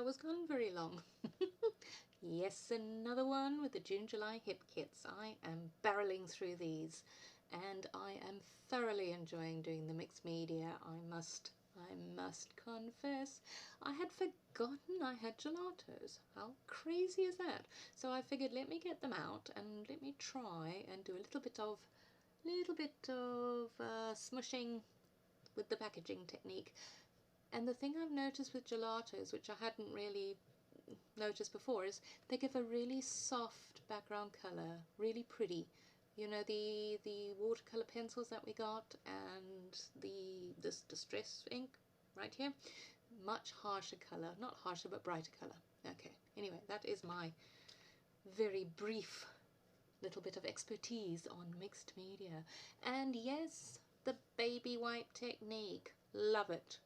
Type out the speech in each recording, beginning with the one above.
was gone very long. Yes, another one with the June-July HipKits. I am barreling through these, and I am thoroughly enjoying doing the mixed media. I must confess, I had forgotten I had gelatos. How crazy is that? So I figured, let me get them out and let me try and do a little bit of smushing with the packaging technique. And the thing I've noticed with gelatos, which I hadn't really noticed before, is they give a really soft background color, really pretty. You know, the watercolor pencils that we got and this distress ink right here, much harsher color, not harsher but brighter color. Okay, anyway, that is my very brief little bit of expertise on mixed media. And yes, the baby wipe technique, love it.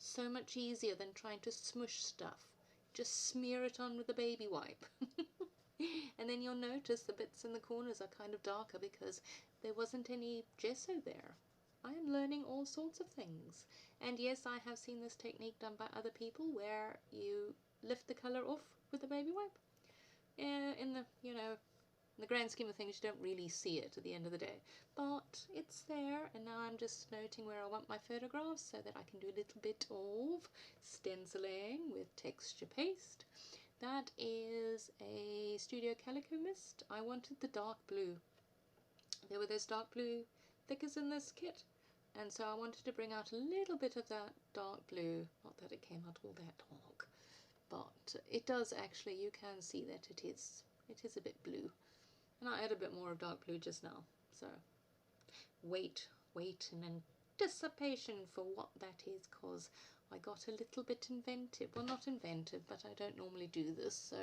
So much easier than trying to smush stuff. Just smear it on with a baby wipe. And then you'll notice the bits in the corners are kind of darker because there wasn't any gesso there. I am learning all sorts of things. And yes, I have seen this technique done by other people where you lift the colour off with a baby wipe. In the, you know, in the grand scheme of things, you don't really see it at the end of the day, but it's there. And now I'm just noting where I want my photographs so that I can do a little bit of stenciling with texture paste. That is a Studio Calico Mist. I wanted the dark blue. There were those dark blue thickers in this kit, and so I wanted to bring out a little bit of that dark blue. Not that it came out all that dark, but it does actually, you can see that it is a bit blue. And I add a bit more of dark blue just now. So wait in anticipation for what that is, because I got a little bit inventive. Well, not inventive, but I don't normally do this. So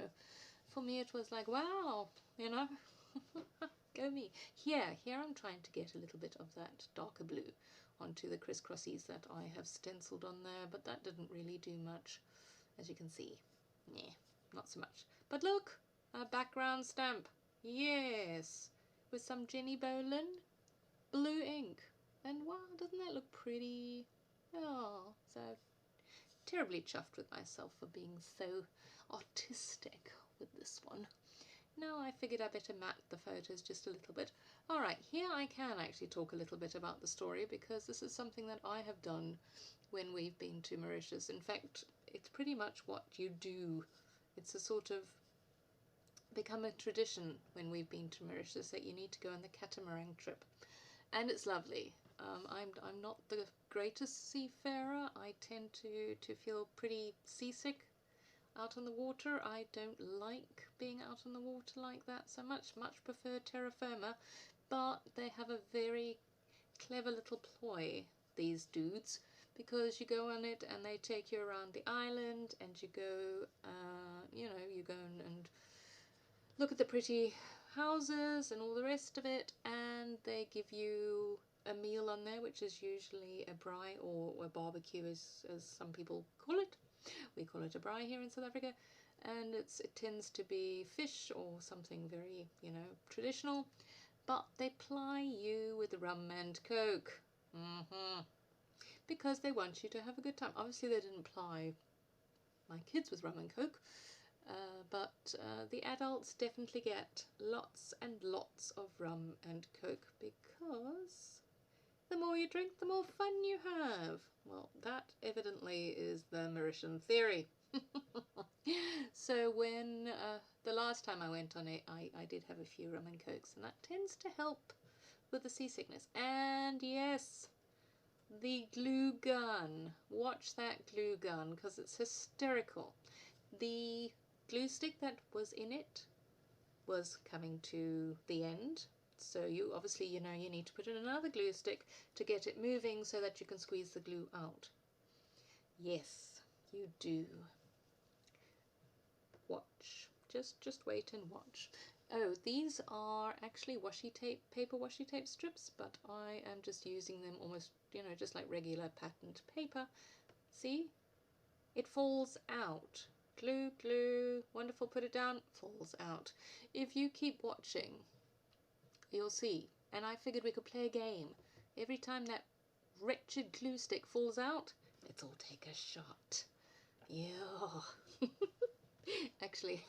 for me it was like, wow, you know, go me. Here I'm trying to get a little bit of that darker blue onto the crisscrossies that I have stenciled on there, but that didn't really do much, as you can see. Yeah, not so much. But look, a background stamp. Yes, with some Jenny Bolin blue ink. And wow, doesn't that look pretty? Oh, so terribly chuffed with myself for being so artistic with this one. Now I figured I better map the photos just a little bit. Alright, here I can actually talk a little bit about the story, because this is something that I have done when we've been to Mauritius. In fact, it's pretty much what you do. It's a sort of become a tradition when we've been to Mauritius that you need to go on the catamaran trip, and it's lovely. I'm not the greatest seafarer. I tend to feel pretty seasick out on the water. I don't like being out on the water like that so much prefer terra firma, but they have a very clever little ploy, these dudes, because you go on it and they take you around the island, and you go you know, you go and look at the pretty houses and all the rest of it, and they give you a meal on there, which is usually a braai or a barbecue, as some people call it. We call it a braai here in South Africa, and it tends to be fish or something very, you know, traditional, but they ply you with rum and coke. Because they want you to have a good time. Obviously they didn't ply my kids with rum and coke, but the adults definitely get lots and lots of rum and coke, because the more you drink, the more fun you have. Well, that evidently is the Mauritian theory. So when the last time I went on it, I did have a few rum and cokes, and that tends to help with the seasickness. And yes, the glue gun. Watch that glue gun, because it's hysterical. The glue stick that was in it was coming to the end, so you obviously, you know, you need to put in another glue stick to get it moving so that you can squeeze the glue out. Yes, you do. Watch. Just wait and watch. Oh, these are actually washi tape, paper washi tape strips, but I am just using them almost, you know, just like regular patterned paper. See? It falls out. Glue, glue, wonderful, put it down, falls out. If you keep watching, you'll see. And I figured we could play a game. Every time that wretched glue stick falls out, let's all take a shot. Yeah. Actually,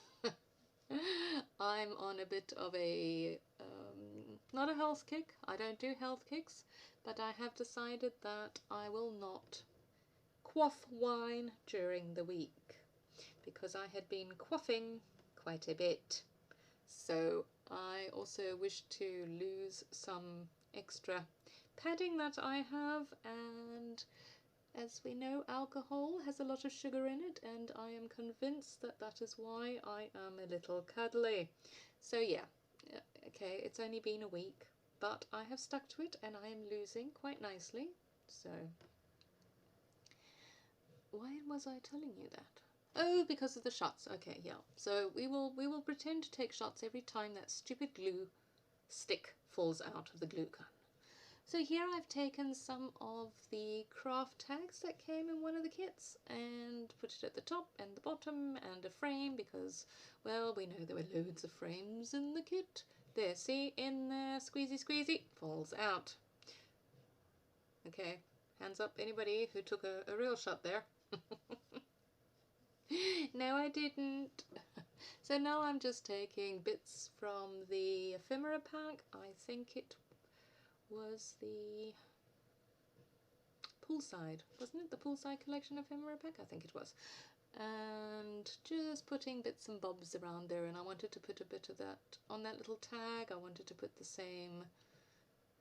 I'm on a bit of a, not a health kick. I don't do health kicks, but I have decided that I will not quaff wine during the week because I had been quaffing quite a bit. So I also wish to lose some extra padding that I have, and as we know, alcohol has a lot of sugar in it, and I am convinced that that is why I am a little cuddly. So yeah, okay, it's only been a week, but I have stuck to it and I am losing quite nicely. So why was I telling you that? Oh, because of the shots. Okay, yeah. So we will pretend to take shots every time that stupid glue stick falls out of the glue gun. So here I've taken some of the craft tags that came in one of the kits and put it at the top and the bottom and a frame because, well, we know there were loads of frames in the kit. There, see, in there, squeezy squeezy, falls out. Okay, hands up anybody who took a real shot there. No, I didn't. So now I'm just taking bits from the ephemera pack. I think it was the poolside, wasn't it? The poolside collection ephemera pack? I think it was. And just putting bits and bobs around there, and I wanted to put a bit of that on that little tag. I wanted to put the same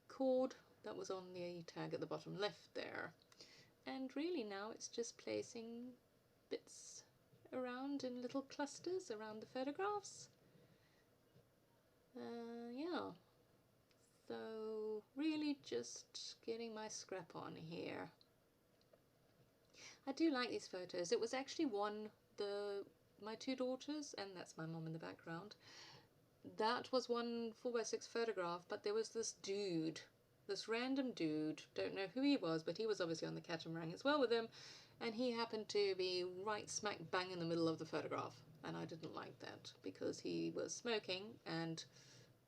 cord that was on the tag at the bottom left there. And really now it's just placing bits around in little clusters around the photographs. Yeah, so really just getting my scrap on here. I do like these photos. It was actually my two daughters, and that's my mum in the background. That was one 4x6 photograph, but there was this dude, this random dude, don't know who he was, but he was obviously on the catamaran as well with them, and he happened to be right smack bang in the middle of the photograph, and I didn't like that because he was smoking, and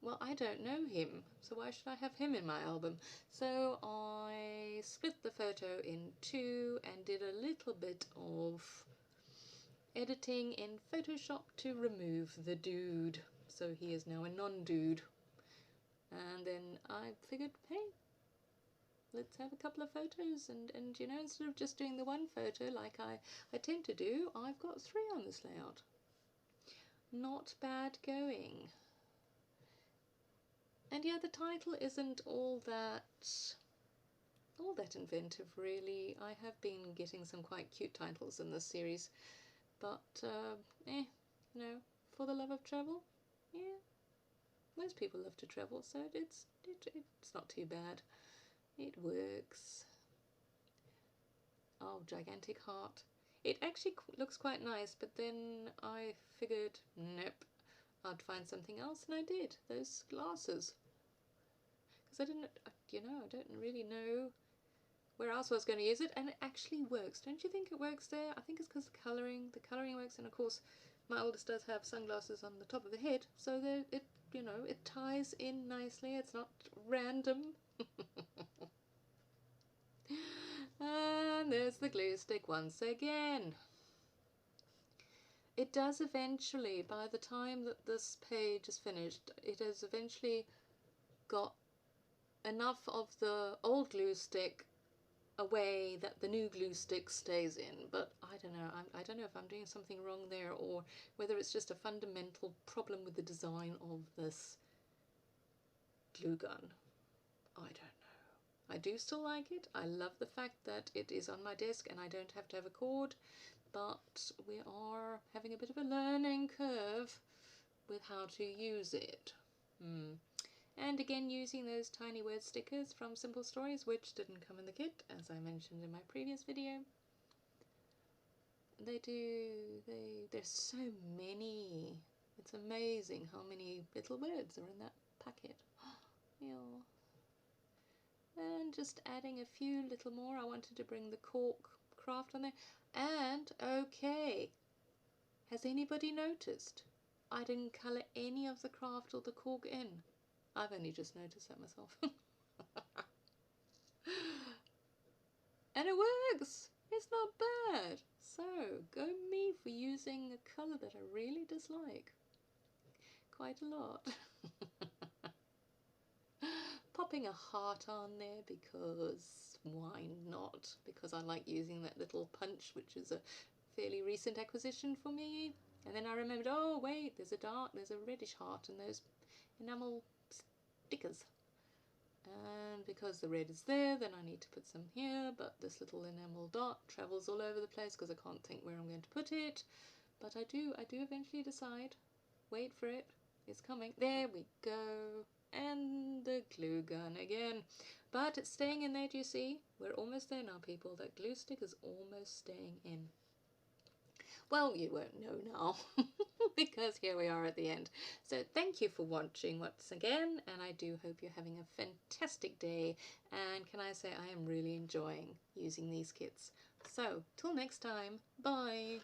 well, I don't know him, so why should I have him in my album? So I split the photo in two and did a little bit of editing in Photoshop to remove the dude, so he is now a non-dude. And then I figured, hey, let's have a couple of photos, and you know, instead of just doing the one photo like I tend to do, I've got 3 on this layout. Not bad going. And yeah, the title isn't all that inventive really. I have been getting some quite cute titles in this series, but you know, for the love of travel, yeah, most people love to travel, so it's not too bad. It works. Oh, gigantic heart. It actually looks quite nice, but then I figured, nope, I'd find something else, and I did. Those glasses. Because I didn't, you know, I don't really know where else I was going to use it, and it actually works. Don't you think it works there? I think it's because the colouring works, and of course my oldest does have sunglasses on the top of the head, so it, you know, it ties in nicely. It's not random. And there's the glue stick once again. It does eventually, by the time that this page is finished, it has eventually got enough of the old glue stick away that the new glue stick stays in, but I don't know. I don't know if I'm doing something wrong there, or whether it's just a fundamental problem with the design of this glue gun. I don't know. I do still like it. I love the fact that it is on my desk and I don't have to have a cord, but we are having a bit of a learning curve with how to use it. And again, using those tiny word stickers from Simple Stories, which didn't come in the kit, as I mentioned in my previous video. There's so many. It's amazing how many little words are in that packet. Yeah. And just adding a few little more. I wanted to bring the cork craft on there. And, okay, has anybody noticed I didn't colour any of the craft or the cork in? I've only just noticed that myself. And it works! It's not bad. So, go me for using a colour that I really dislike. Quite a lot. Popping a heart on there because why not? Because I like using that little punch, which is a fairly recent acquisition for me. And then I remembered, oh wait, there's a reddish heart in those enamel stickers. And because the red is there, then I need to put some here, but this little enamel dot travels all over the place because I can't think where I'm going to put it. But I do eventually decide. Wait for it. It's coming. There we go. And the glue gun again. But it's staying in there, do you see? We're almost there now, people. That glue stick is almost staying in. Well, you won't know now because here we are at the end. So thank you for watching once again, and I do hope you're having a fantastic day. And can I say I am really enjoying using these kits. So till next time, bye.